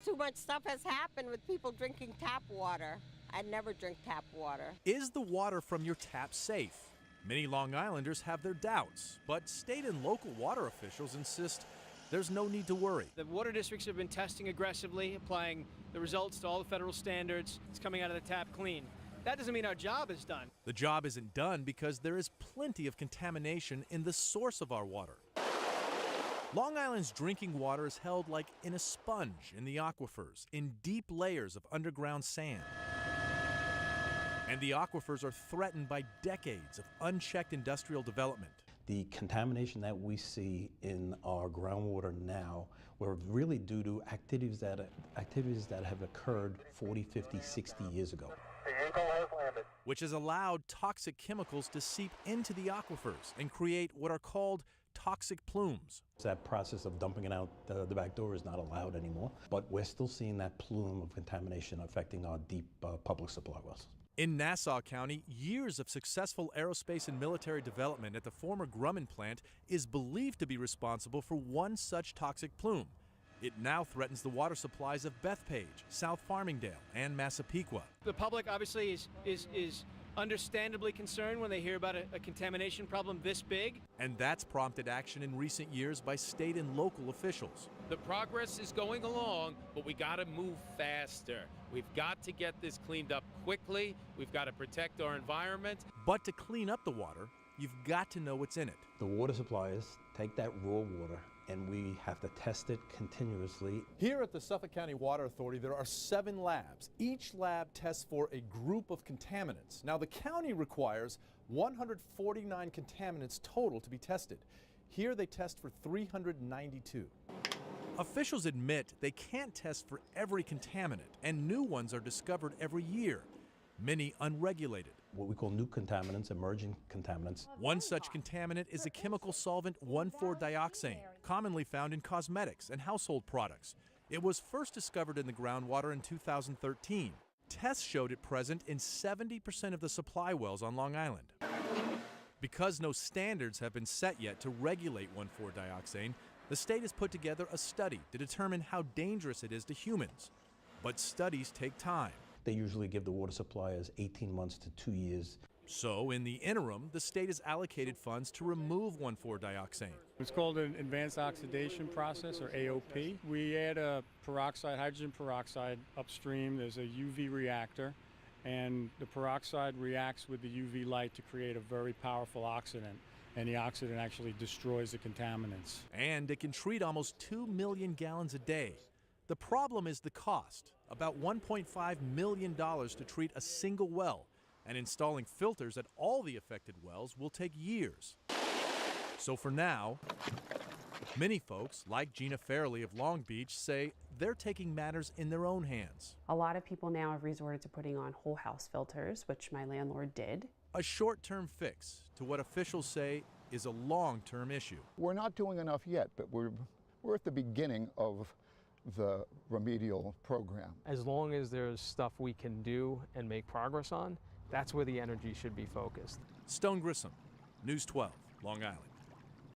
too much stuff has happened with people drinking tap water. I never drink tap water. Is the water from your tap safe? Many Long Islanders have their doubts, but state and local water officials insist there's no need to worry. The water districts have been testing aggressively, applying the results to all the federal standards. It's coming out of the tap clean. That doesn't mean our job is done. The job isn't done because there is plenty of contamination in the source of our water. Long Island's drinking water is held like in a sponge in the aquifers, in deep layers of underground sand. And the aquifers are threatened by decades of unchecked industrial development. The contamination that we see in our groundwater now were really due to activities that have occurred 40, 50, 60 years ago. Which has allowed toxic chemicals to seep into the aquifers and create what are called toxic plumes. That process of dumping it out the back door is not allowed anymore, but we're still seeing that plume of contamination affecting our deep public supply wells. In Nassau County, years of successful aerospace and military development at the former Grumman plant is believed to be responsible for one such toxic plume. It now threatens the water supplies of Bethpage, South Farmingdale, and Massapequa. The public obviously is understandably concerned when they hear about a contamination problem this big. And that's prompted action in recent years by state and local officials. The progress is going along, but we got to move faster. We've got to get this cleaned up quickly. We've got to protect our environment. But to clean up the water, you've got to know what's in it. The water suppliers take that raw water and we have to test it continuously. Here at the Suffolk County Water Authority, there are 7 labs. Each lab tests for a group of contaminants. Now, the county requires 149 contaminants total to be tested. Here they test for 392. Officials admit they can't test for every contaminant, and new ones are discovered every year, many unregulated. What we call new contaminants, emerging contaminants. One such contaminant is a chemical solvent 1,4-dioxane, commonly found in cosmetics and household products. It was first discovered in the groundwater in 2013. Tests showed it present in 70% of the supply wells on Long Island. Because no standards have been set yet to regulate 1,4-dioxane, the state has put together a study to determine how dangerous it is to humans. But studies take time. They usually give the water suppliers 18 months to 2 years. So, in the interim, the state has allocated funds to remove 1,4-dioxane. It's called an advanced oxidation process, or AOP. We add a peroxide, hydrogen peroxide upstream. There's a UV reactor, and the peroxide reacts with the UV light to create a very powerful oxidant. And the oxidant actually destroys the contaminants. And it can treat almost 2 million gallons a day. The problem is the cost, about $1.5 million to treat a single well, and installing filters at all the affected wells will take years. So for now, many folks, like Gina Fairley of Long Beach, say they're taking matters in their own hands. A lot of people now have resorted to putting on whole house filters, which my landlord did. A short-term fix to what officials say is a long-term issue. We're not doing enough yet, but we're at the beginning of the remedial program. As long as there's stuff we can do and make progress on, that's where the energy should be focused. Stone Grissom, News 12, Long Island.